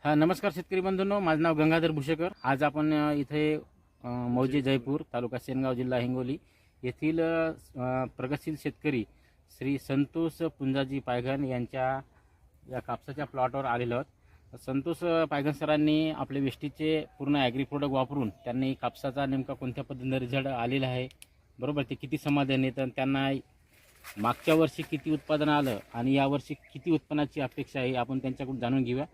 हा नमस्कार शेतकरी बंधूंनो, माझं नाव गंगाधर भुशेकर। आज आपण इथे मौजे जयपूर तालुका सेनगाव जिल्हा हिंगोली येथील प्रगतशील शेतकरी श्री संतोष पुंजाजी पायघन यांच्या या कापसाच्या प्लॉटवर आलेलो आहोत। संतोष पायघन सरांनी आपले वेस्टीजचे पूर्ण ॲग्री प्रोडक्ट वापरून त्यांनी कापसाचा नेमका कोणत्या पद्धतीने रिझल्ट आलेला आहे, बरोबर, ते किती समाधान येतं, त्यांना मागच्या वर्षी किती उत्पादन आलं आणि यावर्षी किती उत्पन्नाची अपेक्षा आहे, आपण त्यांच्याकडून जाणून घेऊया।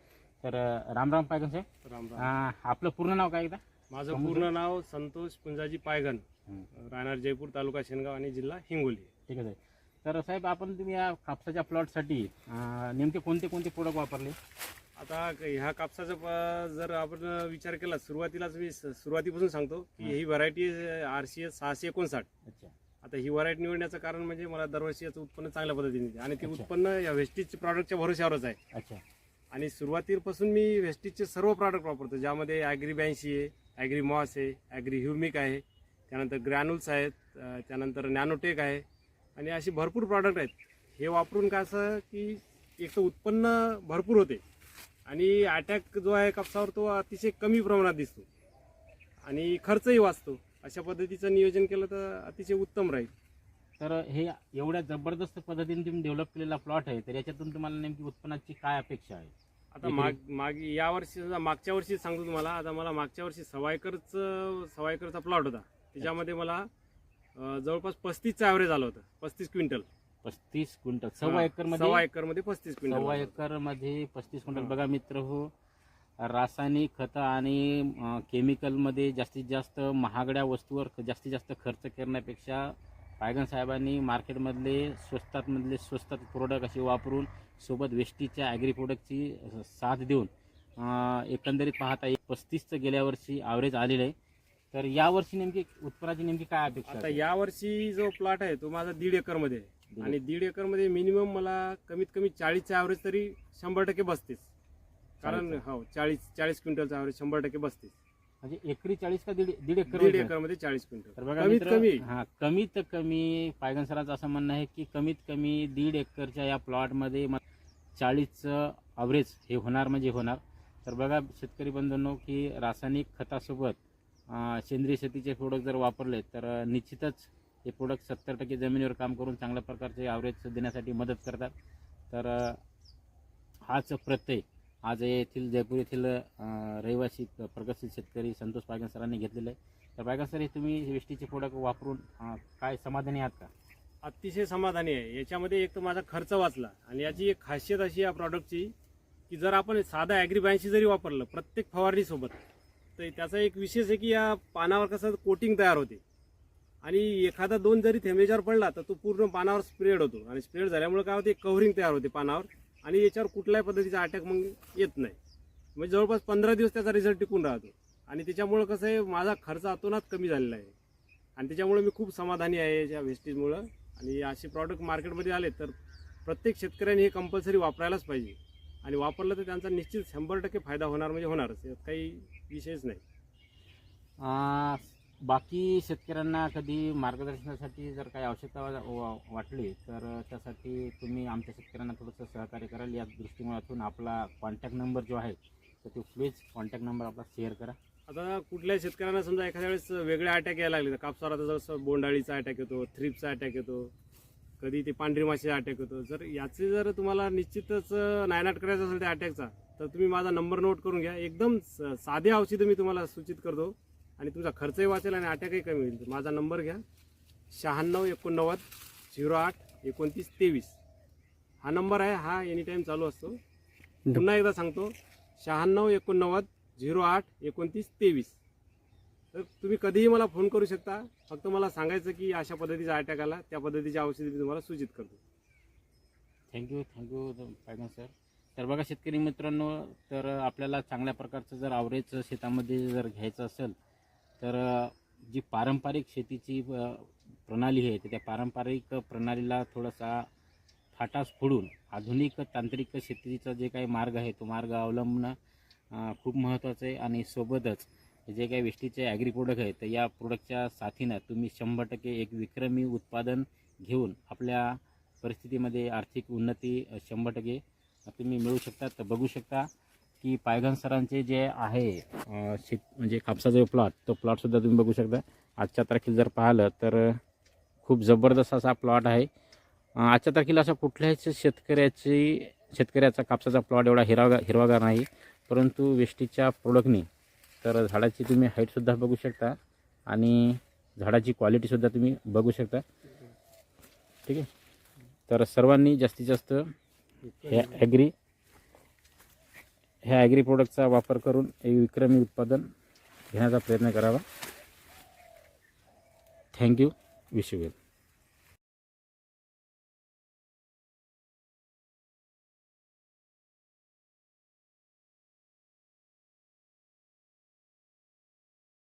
तर राम राम पायघन साहेब। राम राम। आपलं पूर्ण नाव काय एकदा? माझं पूर्ण नाव संतोष पुंजाजी पायघन, राहणार जयपूर, तालुका शेनगाव आणि जिल्हा हिंगोली। ठीक आहे। तर साहेब, तुम्ही या कापसाच्या प्लॉटसाठी नेमके कोणते कोणते प्रोडक्ट वापरले? आता ह्या कापसाचा जर आपण विचार केला, सुरुवातीलाच मी सुरुवातीपासून सांगतो की ही व्हरायटी RCS 659। अच्छा। आता ही व्हरायटी निवडण्याचं कारण म्हणजे मला दरवर्षी याचं उत्पन्न चांगल्या पद्धतीने येते आणि ते उत्पन्न या वेस्टीज प्रॉडक्टच्या भरोश्यावरच आहे। अच्छा। आणि सुरुवातीपासून मी वेस्टीजचे सर्व प्रॉडक्ट वापरतो, ज्यामध्ये ॲग्री 82 आहे, ॲग्री मॉस आहे, ॲग्री ह्युमिक आहे, त्यानंतर ग्रॅन्युल्स आहेत, त्यानंतर नॅनोटेक आहे आणि अशी भरपूर प्रॉडक्ट आहेत। हे वापरून काय असं की एक तर उत्पन्न भरपूर होते आणि अटॅक जो आहे कापसावर तो अतिशय कमी प्रमाणात दिसतो आणि खर्चही वाचतो। अशा पद्धतीचं नियोजन केलं तर अतिशय उत्तम राहील। तर हे एवढ्या जबरदस्त पद्धतीने तुम्ही डेव्हलप केलेला प्लॉट आहे, तर याच्यातून तुम्हाला नेमकी उत्पन्नाची काय अपेक्षा आहे? आता या वर्षी मागच्या वर्षी सांगतो तुम्हाला। आता मला मागच्या वर्षी सव्वा एकरचा प्लॉट होता, त्याच्यामध्ये मला जवळपास 35चं ॲव्हरेज आलं होतं, 35 क्विंटल। 35 क्विंटल सव्वा एकरमध्ये? सव्वा एकरमध्ये 35 क्विंटल। सव्वा एकरमध्ये 35 क्विंटल। बघा मित्र हो, रासायनिक खतं आणि केमिकलमध्ये जास्तीत जास्त महागड्या वस्तूवर जास्तीत जास्त खर्च करण्यापेक्षा पायघन साहेबांनी मार्केटमधले स्वस्तात प्रोडक्ट असे वापरून सोबत वेस्टीजच्या ॲग्री प्रोडक्टची साथ देऊन एकंदरीत पाहता 35चं गेल्या वर्षी ॲव्हरेज आलेलं आहे। तर यावर्षी नेमकी उत्पन्नाची नेमकी काय अपेक्षा? आता यावर्षी जो प्लॉट आहे तो माझा 1.5 एकरमध्ये आहे आणि 1.5 एकरमध्ये मिनिमम मला कमीत कमी 40चं ॲव्हरेज तरी 100% बसतेच। कारण हो 40 क्विंटलचं ॲव्हरेज 100% बसतेच। म्हणजे एकरी 40 का 1.5 एकर? 1.5 एकरमध्ये 40 क्विंटल। तर बघा कमीत कमी पायघन सरांचं असं म्हणणं आहे की कमीत कमी 1.5 एकरच्या या प्लॉटमध्ये 40चं ॲव्हरेज हे होणार म्हणजे होणार। तर बघा शेतकरी बंधूंनो, की रासायनिक खतासोबत सेंद्रिय शेतीचे प्रोडक्ट जर वापरले तर निश्चितच हे प्रोडक्ट 70% जमिनीवर काम करून चांगल्या प्रकारचे ॲव्हरेज देण्यासाठी मदत करतात। तर हाच प्रत्यय आज येथील जयपूर येथील रहिवासी प्रगतशील शेतकरी संतोष पायघन सरांनी घेतलेलं आहे। तर पायघन सर, हे तुम्ही वेस्टीजचे प्रोडक्ट वापरून काय समाधानी आहात का? अतिशय समाधानी आहे। याच्यामध्ये एक तर माझा खर्च वाचला आणि याची एक खासियत अशी या प्रॉडक्टची की जर आपण साधा ॲग्री 82 जरी वापरलं प्रत्येक फवारणीसोबत, तर त्याचा एक विशेष आहे की या पानावर कसं कोटिंग तयार होते आणि एखादा 2 जरी थेंबेच्यावर पडला तर तो पूर्ण पानावर स्प्रेड होतो आणि स्प्रेड झाल्यामुळे काय होते, कव्हरिंग तयार होते पानावर आणि याच्यावर कुठल्याही पद्धतीचा अटॅक मग येत नाही। म्हणजे जवळपास 15 दिवस त्याचा रिझल्ट टिकून राहतो आणि त्याच्यामुळं कसं आहे, माझा खर्च अतोनात कमी झालेला आहे आणि त्याच्यामुळे मी खूप समाधानी आहे या वेस्टीजमुळं। आणि असे प्रॉडक्ट मार्केटमध्ये आले तर प्रत्येक शेतकऱ्यांनी हे कंपल्सरी वापरायलाच पाहिजे आणि वापरलं तर त्यांचा निश्चित 100% फायदा होणार म्हणजे होणारच, यात काही विषयच नाही। बाकी शेतकऱ्यांना कधी मार्गदर्शनासाठी जर काही आवश्यकता वाटली तर त्यासाठी तुम्ही आमच्या शेतकऱ्यांना थोडंसं सहकार्य कराल या दृष्टिकोनातून आपला कॉन्टॅक्ट नंबर जो आहे तर तो प्लीज कॉन्टॅक्ट नंबर आपला शेअर करा। आता कुठल्याही शेतकऱ्यांना समजा एखाद्या वेळेस वेगळे अटॅक यायला लागले, तर कापसावर आता जसं बोंडाळीचा अटॅक येतो, थ्रिप्सचा अटॅक येतो, कधी ते पांढरी माशीचा अटॅक येतो, जर तुम्हाला निश्चितच नायनाट करायचा असेल त्या अटॅकचा तर तुम्ही माझा नंबर नोट करून घ्या। एकदम साधे औषधं मी तुम्हाला सूचित करतो आणि तुमचा खर्चही वाचेल आणि अटॅकही कमी होईल। माझा नंबर घ्या 9689 08 29 23। हा नंबर आहे, हा एनी टाईम चालू असतो। पुन्हा एकदा सांगतो 9689 08 29 23। तर तुम्ही कधीही मला फोन करू शकता, फक्त मला सांगायचं की अशा पद्धतीचा अटॅक आला, त्या पद्धतीची औषधी मी तुम्हाला सूचित करतो। Thank you Payghan sir. तर बघा शेतकरी मित्रांनो, तर आपल्याला चांगल्या प्रकारचं जर ॲव्हरेज शेतामध्ये जर घ्यायचं असेल तर जी पारंपरिक शेतीची प्रणाली आहे तर त्या पारंपरिक प्रणालीला थोडासा फाटाच फोडून आधुनिक तांत्रिक शेतीचा जे काही मार्ग आहे तो मार्ग अवलंबणं खूप महत्त्वाचं आहे। आणि सोबतच जे काही वेस्टीजचे ॲग्री प्रोडक्ट आहे तर या प्रोडक्टच्या साथीनं तुम्ही 100% एक विक्रमी उत्पादन घेऊन आपल्या परिस्थितीमध्ये आर्थिक उन्नती 100% तुम्ही मिळू शकता। तर बघू शकता की पायघन सरांचे जे आहे शेत म्हणजे कापसाचा प्लॉट, तो प्लॉटसुद्धा तुम्ही बघू शकता. आजच्या तारखेला जर पाहिलं तर खूप जबरदस्त असा प्लॉट आहे. आजच्या तारखेला असा कुठल्याच शेतकऱ्याचा कापसाचा प्लॉट एवढा हिरवागार नाही, परंतु वेस्टीजच्या प्रोडक्टनी तर झाडाची तुम्ही हाईटसुद्धा बघू शकता आणि झाडाची क्वालिटीसुद्धा तुम्ही बघू शकता. ठीक आहे, तर सर्वांनी जास्तीत जास्त ह्या ॲग्री प्रोडक्टचा वापर करून एक विक्रमी उत्पादन घेण्याचा प्रयत्न करावा. थँक्यू. Wish you well.